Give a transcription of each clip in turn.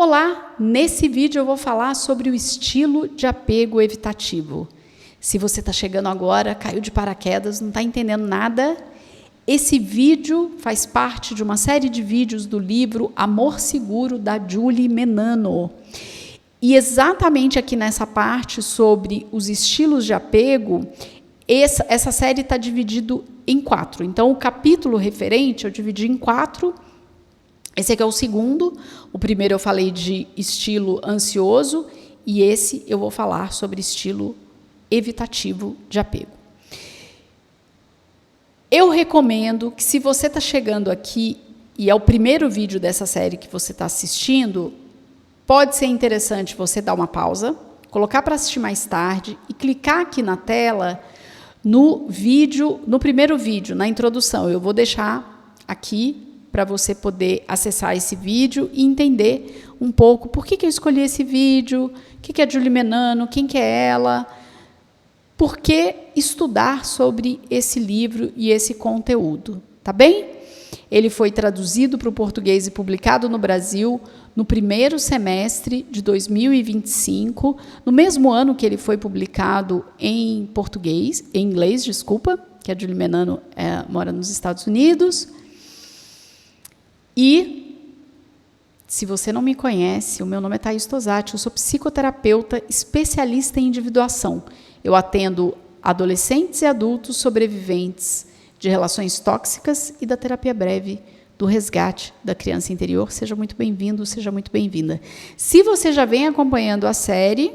Olá, nesse vídeo eu vou falar sobre o estilo de apego evitativo. Se você está chegando agora, caiu de paraquedas, não está entendendo nada, esse vídeo faz parte de uma série de vídeos do livro Amor Seguro, da Julie Menano. E exatamente aqui nessa parte sobre os estilos de apego, essa série está dividida em 4. Então, o capítulo referente eu dividi em 4. Esse aqui é o segundo. O primeiro eu falei de estilo ansioso e esse eu vou falar sobre estilo evitativo de apego. Eu recomendo que, se você está chegando aqui e é o primeiro vídeo dessa série que você está assistindo, pode ser interessante você dar uma pausa, colocar para assistir mais tarde e clicar aqui na tela no primeiro vídeo, na introdução. Eu vou deixar aqui para você poder acessar esse vídeo e entender um pouco por que eu escolhi esse vídeo, o que é a Julie Menano, quem que é ela, por que estudar sobre esse livro e esse conteúdo, tá bem? Ele foi traduzido para o português e publicado no Brasil no primeiro semestre de 2025, no mesmo ano que ele foi publicado em inglês, que a Julie Menano mora nos Estados Unidos. E, se você não me conhece, o meu nome é Thaís Tosati, eu sou psicoterapeuta especialista em individuação. Eu atendo adolescentes e adultos sobreviventes de relações tóxicas e da terapia breve do resgate da criança interior. Seja muito bem-vindo, seja muito bem-vinda. Se você já vem acompanhando a série,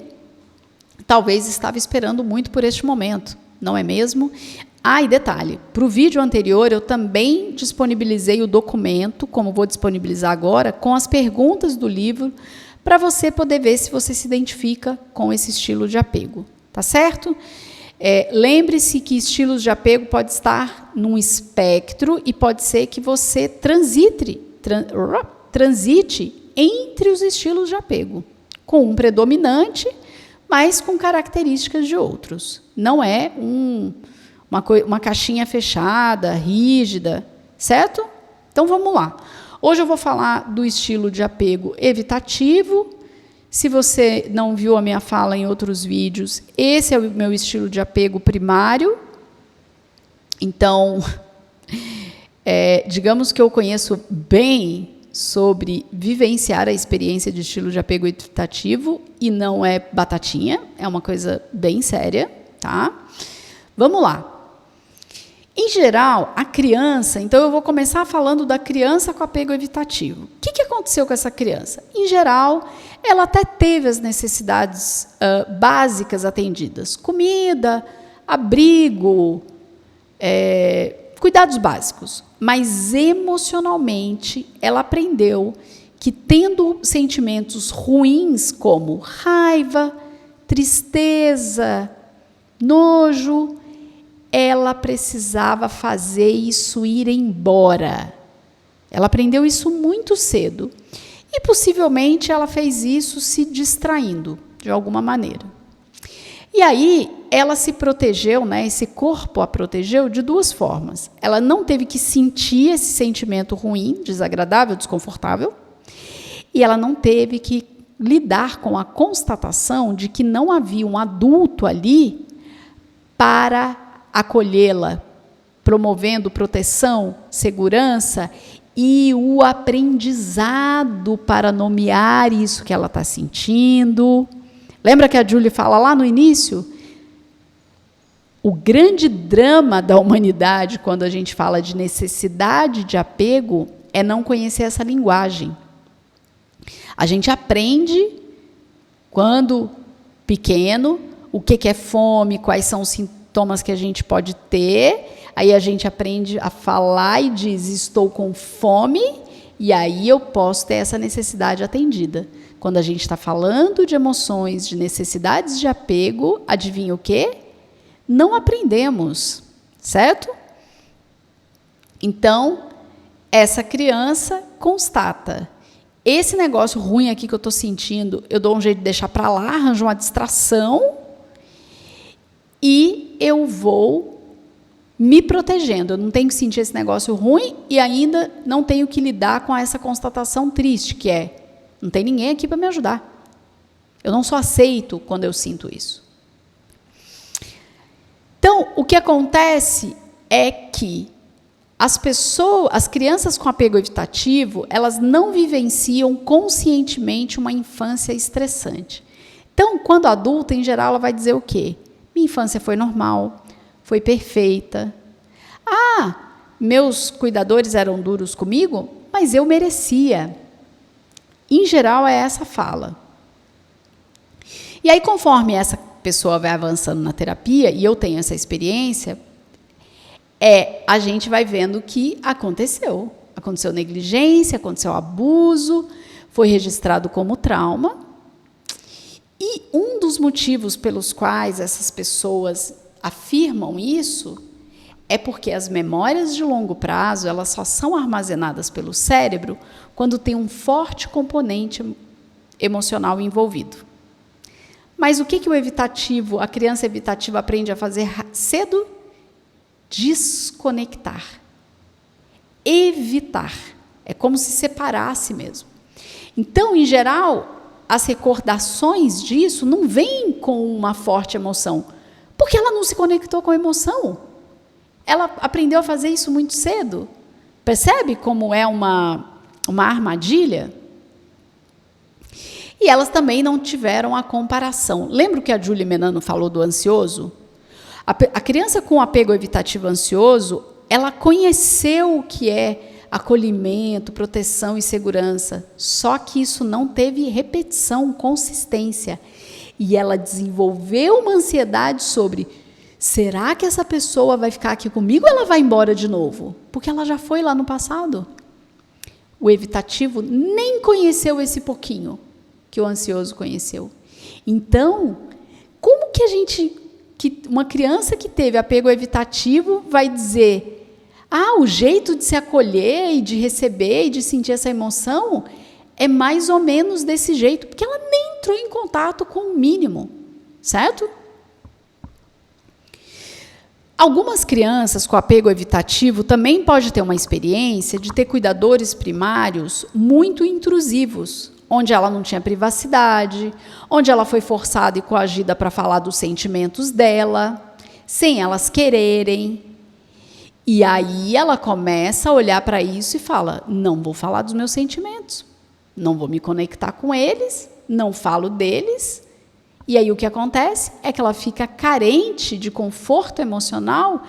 talvez estava esperando muito por este momento, não é mesmo? Ah, e detalhe, para o vídeo anterior eu também disponibilizei o documento, como vou disponibilizar agora, com as perguntas do livro, para você poder ver se você se identifica com esse estilo de apego, tá certo? Lembre-se que estilos de apego pode estar num espectro e pode ser que você transite entre os estilos de apego, com um predominante, mas com características de outros. Não é uma caixinha fechada, rígida, certo? Então, vamos lá. Hoje eu vou falar do estilo de apego evitativo. Se você não viu a minha fala em outros vídeos, esse é o meu estilo de apego primário. Então, digamos que eu conheço bem sobre vivenciar a experiência de estilo de apego evitativo, e não é batatinha, é uma coisa bem séria, tá? Vamos lá. Em geral, a criança, então eu vou começar falando da criança com apego evitativo. O que aconteceu com essa criança? Em geral, ela até teve as necessidades básicas atendidas. Comida, abrigo, cuidados básicos. Mas emocionalmente, ela aprendeu que, tendo sentimentos ruins como raiva, tristeza, nojo, ela precisava fazer isso ir embora. Ela aprendeu isso muito cedo. E, possivelmente, ela fez isso se distraindo, de alguma maneira. E aí, ela se protegeu, esse corpo a protegeu de duas formas. Ela não teve que sentir esse sentimento ruim, desagradável, desconfortável, e ela não teve que lidar com a constatação de que não havia um adulto ali para acolhê-la, promovendo proteção, segurança e o aprendizado para nomear isso que ela está sentindo. Lembra que a Julie fala lá no início? O grande drama da humanidade, quando a gente fala de necessidade de apego, é não conhecer essa linguagem. A gente aprende, quando pequeno, o que é fome, quais são os sintomas que a gente pode ter, aí a gente aprende a falar e diz, estou com fome, e aí eu posso ter essa necessidade atendida. Quando a gente está falando de emoções, de necessidades de apego, adivinha o quê? Não aprendemos, certo? Então, essa criança constata, esse negócio ruim aqui que eu estou sentindo, eu dou um jeito de deixar para lá, arranjo uma distração, e eu vou me protegendo. Eu não tenho que sentir esse negócio ruim e ainda não tenho que lidar com essa constatação triste, que é Não tem ninguém aqui para me ajudar. Eu não só aceito quando eu sinto isso. Então, o que acontece é que as crianças com apego evitativo, elas não vivenciam conscientemente uma infância estressante. Então, quando adulta, em geral, ela vai dizer o quê? Minha infância foi normal, foi perfeita. Meus cuidadores eram duros comigo, mas eu merecia. Em geral, é essa fala. E aí, conforme essa pessoa vai avançando na terapia, e eu tenho essa experiência, a gente vai vendo que aconteceu. Aconteceu negligência, aconteceu abuso, foi registrado como trauma. E um dos motivos pelos quais essas pessoas afirmam isso é porque as memórias de longo prazo, elas só são armazenadas pelo cérebro quando tem um forte componente emocional envolvido. Mas o que o evitativo, a criança evitativa aprende a fazer cedo? Desconectar. Evitar. É como se separasse mesmo. Então, em geral, as recordações disso não vêm com uma forte emoção, porque ela não se conectou com a emoção. Ela aprendeu a fazer isso muito cedo. Percebe como é uma armadilha? E elas também não tiveram a comparação. Lembra o que a Julie Menano falou do ansioso? A criança com apego evitativo ansioso, ela conheceu o que é acolhimento, proteção e segurança, só que isso não teve repetição, consistência. E ela desenvolveu uma ansiedade sobre, será que essa pessoa vai ficar aqui comigo ou ela vai embora de novo? Porque ela já foi lá no passado. O evitativo nem conheceu esse pouquinho que o ansioso conheceu. Então, como que uma criança que teve apego evitativo vai dizer, o jeito de se acolher e de receber e de sentir essa emoção é mais ou menos desse jeito, porque ela nem entrou em contato com o mínimo, certo? Algumas crianças com apego evitativo também podem ter uma experiência de ter cuidadores primários muito intrusivos, onde ela não tinha privacidade, onde ela foi forçada e coagida para falar dos sentimentos dela, sem elas quererem. E aí ela começa a olhar para isso e fala, não vou falar dos meus sentimentos, não vou me conectar com eles, não falo deles. E aí o que acontece é que ela fica carente de conforto emocional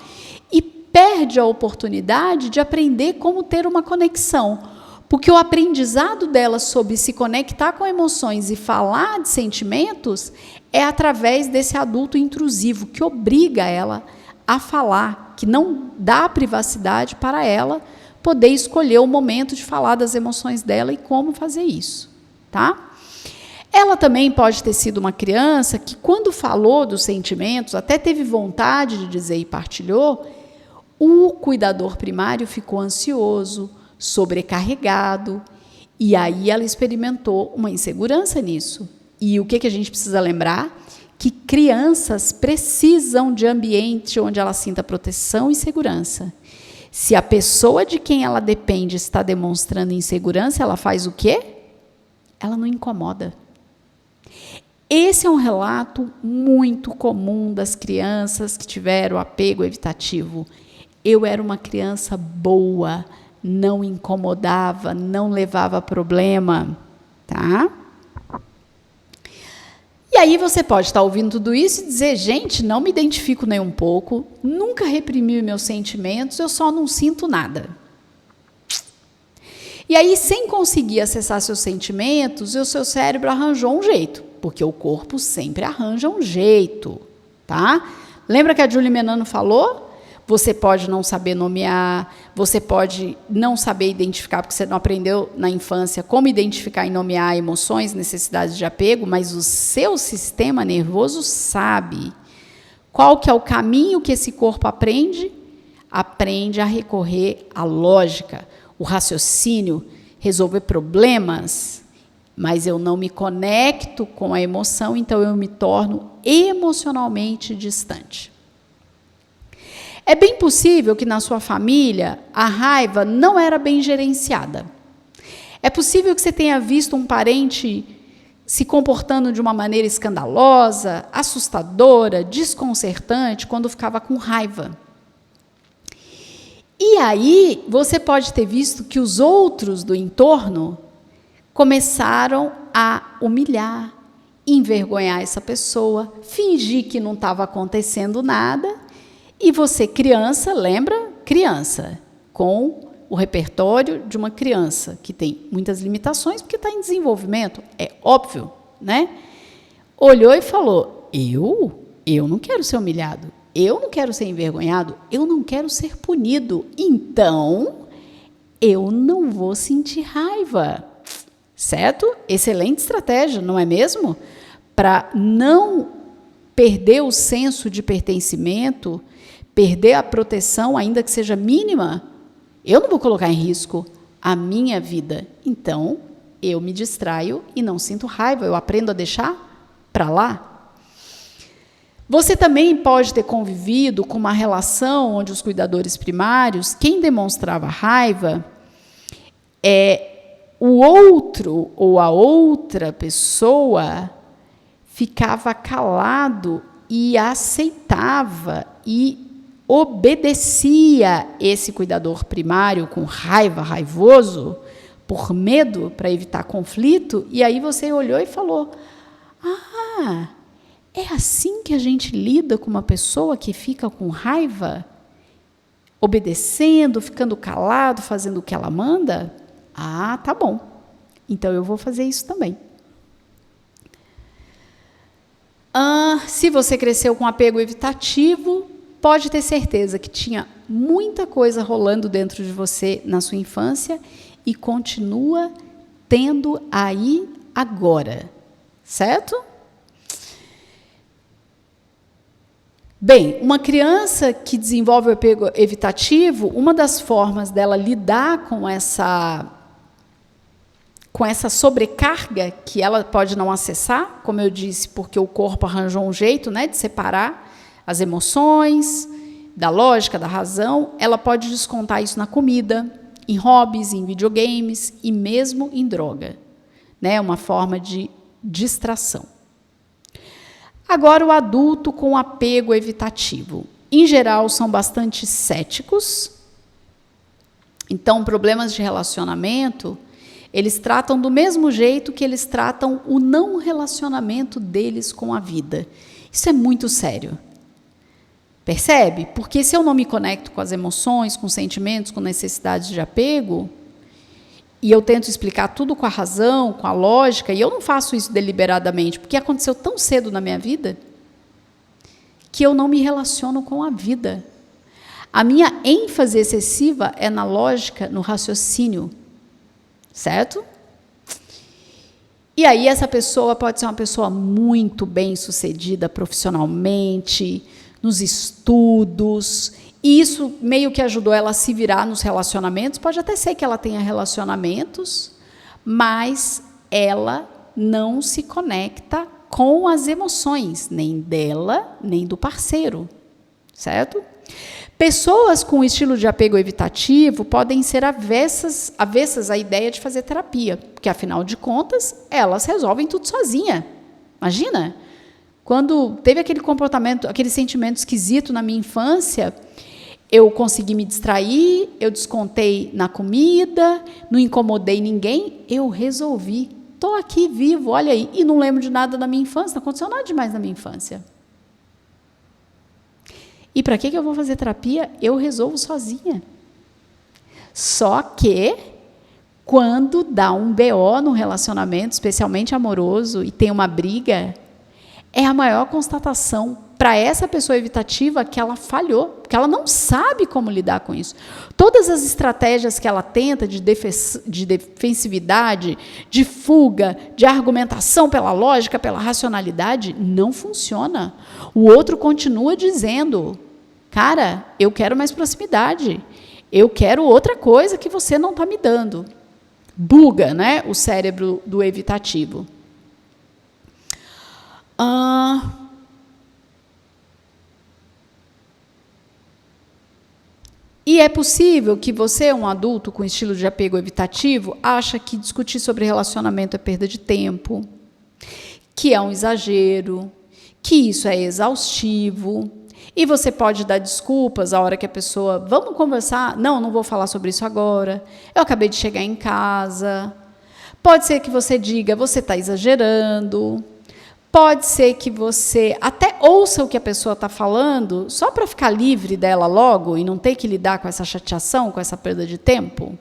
e perde a oportunidade de aprender como ter uma conexão. Porque o aprendizado dela sobre se conectar com emoções e falar de sentimentos é através desse adulto intrusivo que obriga ela a falar, que não dá privacidade para ela poder escolher o momento de falar das emoções dela e como fazer isso, tá? Ela também pode ter sido uma criança que, quando falou dos sentimentos, até teve vontade de dizer e partilhou, o cuidador primário ficou ansioso, sobrecarregado, e aí ela experimentou uma insegurança nisso. E o que a gente precisa lembrar? Que crianças precisam de ambiente onde ela sinta proteção e segurança. Se a pessoa de quem ela depende está demonstrando insegurança, ela faz o quê? Ela não incomoda. Esse é um relato muito comum das crianças que tiveram apego evitativo. Eu era uma criança boa, não incomodava, não levava problema, tá? E aí você pode estar ouvindo tudo isso e dizer, gente, não me identifico nem um pouco, nunca reprimi meus sentimentos, eu só não sinto nada. E aí, sem conseguir acessar seus sentimentos, o seu cérebro arranjou um jeito, porque o corpo sempre arranja um jeito, tá? Lembra que a Julie Menano falou? Você pode não saber nomear, você pode não saber identificar, porque você não aprendeu na infância como identificar e nomear emoções, necessidades de apego, mas o seu sistema nervoso sabe qual que é o caminho que esse corpo aprende. Aprende a recorrer à lógica, o raciocínio, resolver problemas, mas eu não me conecto com a emoção, então eu me torno emocionalmente distante. É bem possível que na sua família a raiva não era bem gerenciada. É possível que você tenha visto um parente se comportando de uma maneira escandalosa, assustadora, desconcertante, quando ficava com raiva. E aí, você pode ter visto que os outros do entorno começaram a humilhar, envergonhar essa pessoa, fingir que não estava acontecendo nada, e você, criança, lembra? Criança, com o repertório de uma criança, que tem muitas limitações, porque está em desenvolvimento, é óbvio, né? Olhou e falou, eu não quero ser humilhado, eu não quero ser envergonhado, eu não quero ser punido, então eu não vou sentir raiva, certo? Excelente estratégia, não é mesmo? Para não perder o senso de pertencimento, perder a proteção, ainda que seja mínima, eu não vou colocar em risco a minha vida. Então, eu me distraio e não sinto raiva, eu aprendo a deixar para lá. Você também pode ter convivido com uma relação onde os cuidadores primários, quem demonstrava raiva, o outro ou a outra pessoa ficava calado e aceitava e obedecia esse cuidador primário com raiva, raivoso, por medo, para evitar conflito, e aí você olhou e falou, é assim que a gente lida com uma pessoa que fica com raiva? Obedecendo, ficando calado, fazendo o que ela manda? Tá bom. Então, eu vou fazer isso também. Se você cresceu com apego evitativo, pode ter certeza que tinha muita coisa rolando dentro de você na sua infância e continua tendo aí agora, certo? Bem, uma criança que desenvolve o apego evitativo, uma das formas dela lidar com essa sobrecarga que ela pode não acessar, como eu disse, porque o corpo arranjou um jeito, né, de separar as emoções da lógica, da razão, ela pode descontar isso na comida, em hobbies, em videogames e mesmo em droga, né, uma forma de distração. Agora, o adulto com apego evitativo. Em geral, são bastante céticos. Então, problemas de relacionamento, eles tratam do mesmo jeito que eles tratam o não relacionamento deles com a vida. Isso é muito sério. Percebe? Porque se eu não me conecto com as emoções, com sentimentos, com necessidades de apego, e eu tento explicar tudo com a razão, com a lógica, e eu não faço isso deliberadamente, porque aconteceu tão cedo na minha vida, que eu não me relaciono com a vida. A minha ênfase excessiva é na lógica, no raciocínio, certo? E aí essa pessoa pode ser uma pessoa muito bem-sucedida profissionalmente, nos estudos, e isso meio que ajudou ela a se virar nos relacionamentos. Pode até ser que ela tenha relacionamentos, mas ela não se conecta com as emoções, nem dela, nem do parceiro, certo? Pessoas com estilo de apego evitativo podem ser avessas à ideia de fazer terapia, porque, afinal de contas, elas resolvem tudo sozinha. Imagina, quando teve aquele comportamento, aquele sentimento esquisito na minha infância, eu consegui me distrair, eu descontei na comida, não incomodei ninguém, eu resolvi. Estou aqui vivo, olha aí, e não lembro de nada da minha infância, não aconteceu nada demais na minha infância. E para que eu vou fazer terapia? Eu resolvo sozinha. Só que, quando dá um BO no relacionamento, especialmente amoroso, e tem uma briga, é a maior constatação para essa pessoa evitativa que ela falhou, que ela não sabe como lidar com isso. Todas as estratégias que ela tenta de defensividade, de fuga, de argumentação pela lógica, pela racionalidade, não funciona. O outro continua dizendo, cara, eu quero mais proximidade, eu quero outra coisa que você não está me dando. Buga, né, o cérebro do evitativo. E é possível que você, um adulto com estilo de apego evitativo, acha que discutir sobre relacionamento é perda de tempo, que é um exagero, que isso é exaustivo. E você pode dar desculpas a hora que a pessoa, vamos conversar? Não vou falar sobre isso agora. Eu acabei de chegar em casa. Pode ser que você diga, você está exagerando. Pode ser que você até ouça o que a pessoa está falando, só para ficar livre dela logo e não ter que lidar com essa chateação, com essa perda de tempo.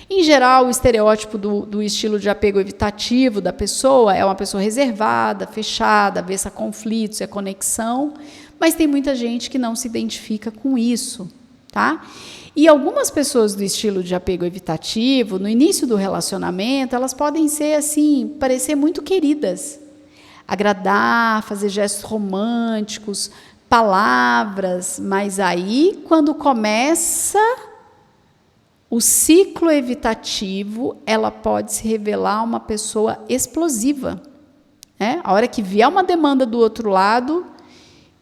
Em geral, o estereótipo do estilo de apego evitativo da pessoa é uma pessoa reservada, fechada, avessa a conflitos e a conexão, mas tem muita gente que não se identifica com isso, tá? E algumas pessoas do estilo de apego evitativo, no início do relacionamento, elas podem ser assim, parecer muito queridas, agradar, fazer gestos românticos, palavras, mas aí, quando começa o ciclo evitativo, ela pode se revelar uma pessoa explosiva. A hora que vier uma demanda do outro lado,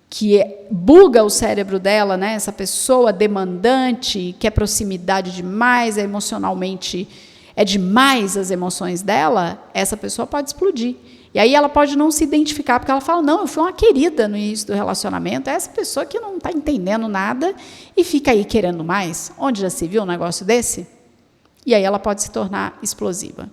que buga o cérebro dela, né? Essa pessoa demandante, quer proximidade demais, emocionalmente é demais as emoções dela, essa pessoa pode explodir. E aí ela pode não se identificar, porque ela fala, não, eu fui uma querida no início do relacionamento, é essa pessoa que não está entendendo nada e fica aí querendo mais. Onde já se viu um negócio desse? E aí ela pode se tornar explosiva.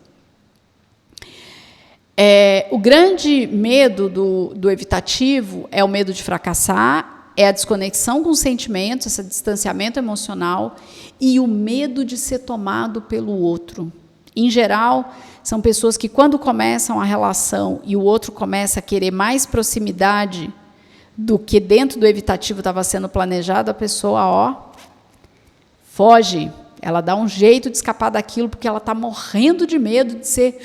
O grande medo do evitativo é o medo de fracassar, é a desconexão com os sentimentos, esse distanciamento emocional e o medo de ser tomado pelo outro. Em geral, são pessoas que, quando começam a relação e o outro começa a querer mais proximidade do que dentro do evitativo estava sendo planejado, a pessoa, foge. Ela dá um jeito de escapar daquilo porque ela está morrendo de medo de ser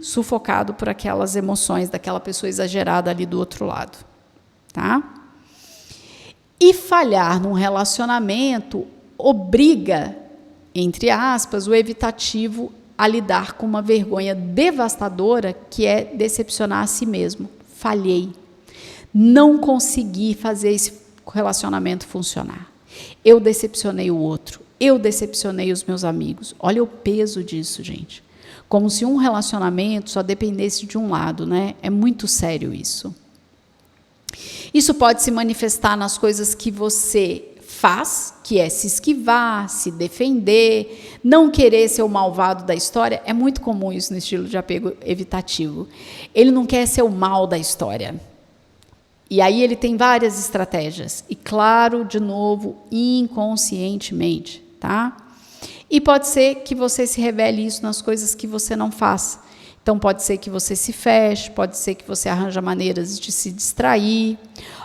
sufocado por aquelas emoções daquela pessoa exagerada ali do outro lado. Tá? E falhar num relacionamento obriga, entre aspas, o evitativo a lidar com uma vergonha devastadora que é decepcionar a si mesmo. Falhei. Não consegui fazer esse relacionamento funcionar. Eu decepcionei o outro. Eu decepcionei os meus amigos. Olha o peso disso, gente. Como se um relacionamento só dependesse de um lado, né? É muito sério isso. Isso pode se manifestar nas coisas que você faz, que é se esquivar, se defender, não querer ser o malvado da história. É muito comum isso no estilo de apego evitativo. Ele não quer ser o mal da história. E aí ele tem várias estratégias. E, claro, de novo, inconscientemente. Tá? E pode ser que você se revele isso nas coisas que você não faz. Então, pode ser que você se feche, pode ser que você arranja maneiras de se distrair,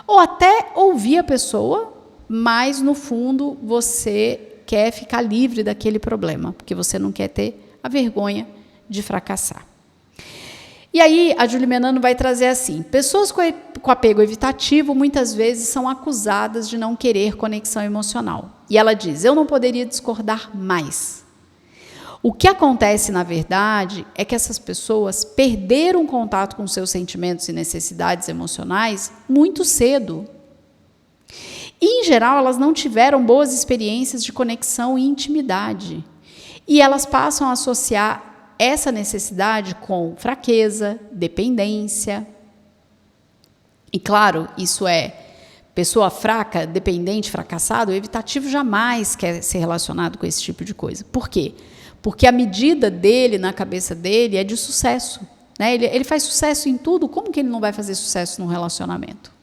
ou até ouvir a pessoa, mas, no fundo, você quer ficar livre daquele problema, porque você não quer ter a vergonha de fracassar. E aí, a Julie Menano vai trazer assim, pessoas com apego evitativo muitas vezes são acusadas de não querer conexão emocional. E ela diz, eu não poderia discordar mais. O que acontece, na verdade, é que essas pessoas perderam contato com seus sentimentos e necessidades emocionais muito cedo. E, em geral, elas não tiveram boas experiências de conexão e intimidade. E elas passam a associar essa necessidade com fraqueza, dependência. E, claro, isso é pessoa fraca, dependente, fracassado, o evitativo jamais quer ser relacionado com esse tipo de coisa. Por quê? Porque a medida dele, na cabeça dele, é de sucesso. Né? Ele faz sucesso em tudo, como que ele não vai fazer sucesso num relacionamento?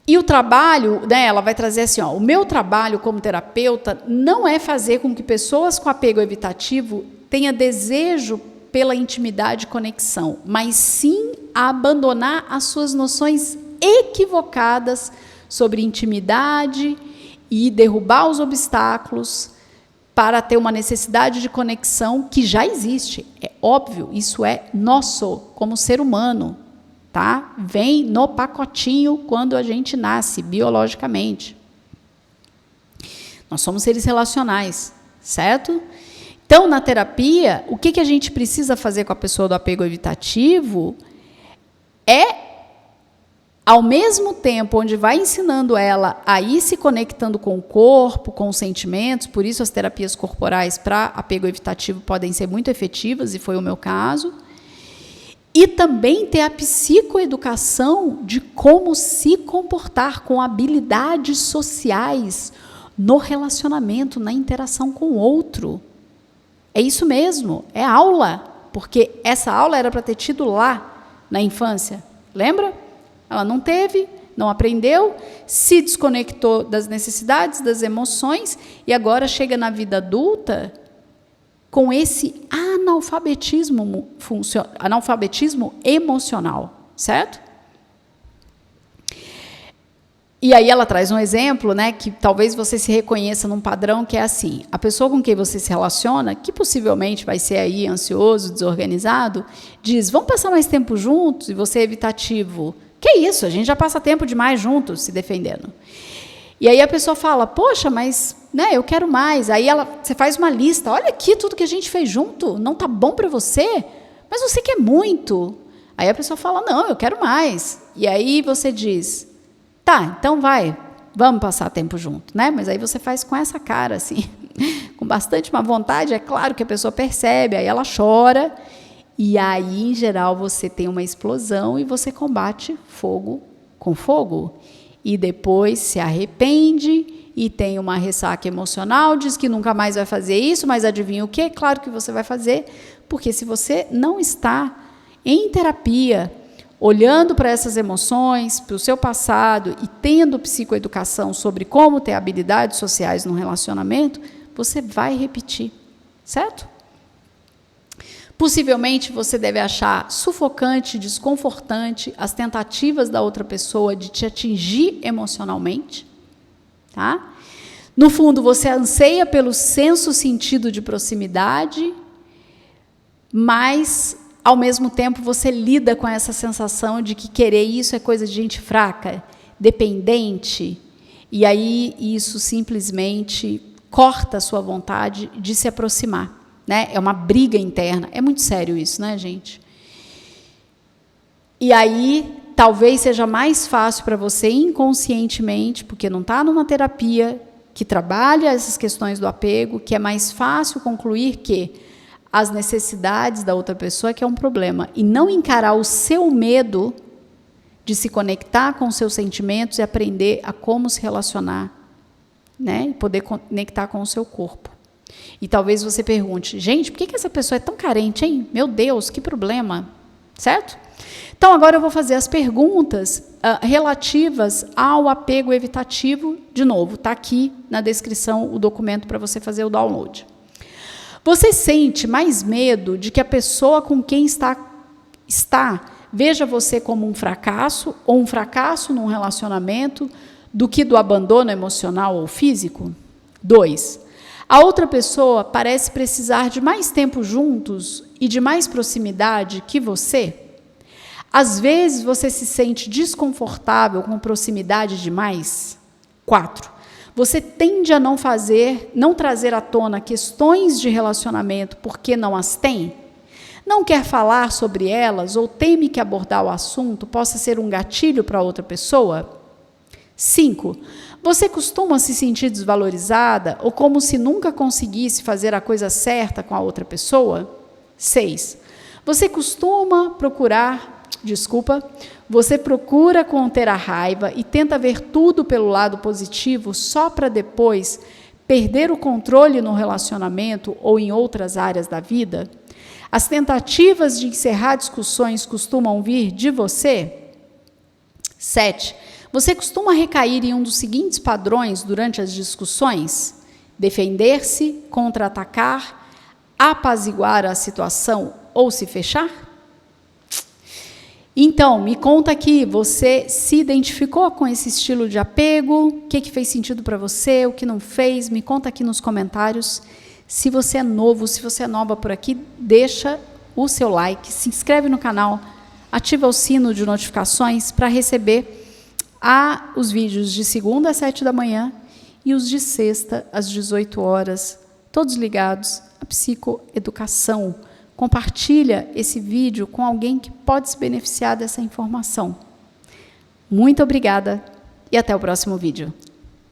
E o trabalho, né, ela vai trazer assim, o meu trabalho como terapeuta não é fazer com que pessoas com apego evitativo tenham desejo pela intimidade e conexão, mas sim a abandonar as suas noções equivocadas sobre intimidade e derrubar os obstáculos para ter uma necessidade de conexão que já existe. É óbvio, isso é nosso, como ser humano. Tá? Vem no pacotinho quando a gente nasce, biologicamente. Nós somos seres relacionais, certo? Então, na terapia, o que a gente precisa fazer com a pessoa do apego evitativo é ao mesmo tempo onde vai ensinando ela a ir se conectando com o corpo, com os sentimentos, por isso as terapias corporais para apego evitativo podem ser muito efetivas, e foi o meu caso, e também ter a psicoeducação de como se comportar com habilidades sociais no relacionamento, na interação com o outro. É isso mesmo, é aula, porque essa aula era para ter tido lá na infância, lembra? Ela não teve, não aprendeu, se desconectou das necessidades, das emoções, e agora chega na vida adulta com esse analfabetismo emocional, certo? E aí ela traz um exemplo, né, que talvez você se reconheça num padrão que é assim: a pessoa com quem você se relaciona, que possivelmente vai ser aí ansioso, desorganizado, diz, vamos passar mais tempo juntos, e você é evitativo. Que isso, a gente já passa tempo demais juntos, se defendendo. E aí a pessoa fala, poxa, mas né, eu quero mais. Aí você faz uma lista, olha aqui tudo que a gente fez junto, não está bom para você? Mas você quer muito. Aí a pessoa fala, não, eu quero mais. E aí você diz, tá, então vamos passar tempo junto, né? Mas aí você faz com essa cara, assim, com bastante má vontade, é claro que a pessoa percebe, aí ela chora, e aí, em geral, você tem uma explosão e você combate fogo com fogo. E depois se arrepende e tem uma ressaca emocional, diz que nunca mais vai fazer isso, mas adivinha o quê? Claro que você vai fazer, porque se você não está em terapia, olhando para essas emoções, para o seu passado e tendo psicoeducação sobre como ter habilidades sociais no relacionamento, você vai repetir, certo? Possivelmente você deve achar sufocante, desconfortante as tentativas da outra pessoa de te atingir emocionalmente, tá? No fundo, você anseia pelo senso-sentido de proximidade, mas, ao mesmo tempo, você lida com essa sensação de que querer isso é coisa de gente fraca, dependente, e aí isso simplesmente corta a sua vontade de se aproximar. Né? É uma briga interna. É muito sério isso, né, gente? E aí, talvez seja mais fácil para você inconscientemente, porque não está numa terapia que trabalha essas questões do apego, que é mais fácil concluir que as necessidades da outra pessoa que é um problema, e não encarar o seu medo de se conectar com os seus sentimentos e aprender a como se relacionar, né? E poder conectar com o seu corpo. E talvez você pergunte, gente, por que essa pessoa é tão carente, hein? Meu Deus, que problema, certo? Então, agora eu vou fazer as perguntas relativas ao apego evitativo. De novo, está aqui na descrição o documento para você fazer o download. Você sente mais medo de que a pessoa com quem está veja você como um fracasso ou um fracasso num relacionamento do que do abandono emocional ou físico? 2. A outra pessoa parece precisar de mais tempo juntos e de mais proximidade que você? Às vezes você se sente desconfortável com proximidade demais? 4. Você tende a não trazer à tona questões de relacionamento porque não as tem? Não quer falar sobre elas ou teme que abordar o assunto possa ser um gatilho para outra pessoa? 5. Você costuma se sentir desvalorizada ou como se nunca conseguisse fazer a coisa certa com a outra pessoa? 6. Você procura conter a raiva e tenta ver tudo pelo lado positivo só para depois perder o controle no relacionamento ou em outras áreas da vida? As tentativas de encerrar discussões costumam vir de você? 7. Você costuma recair em um dos seguintes padrões durante as discussões? Defender-se, contra-atacar, apaziguar a situação ou se fechar? Então, me conta aqui, você se identificou com esse estilo de apego? O que fez sentido para você, o que não fez? Me conta aqui nos comentários. Se você é novo, se você é nova por aqui, deixa o seu like, se inscreve no canal, ativa o sino de notificações para receber os vídeos de segunda às 7 da manhã e os de sexta às 18 horas, todos ligados à psicoeducação. Compartilha esse vídeo com alguém que pode se beneficiar dessa informação. Muito obrigada e até o próximo vídeo.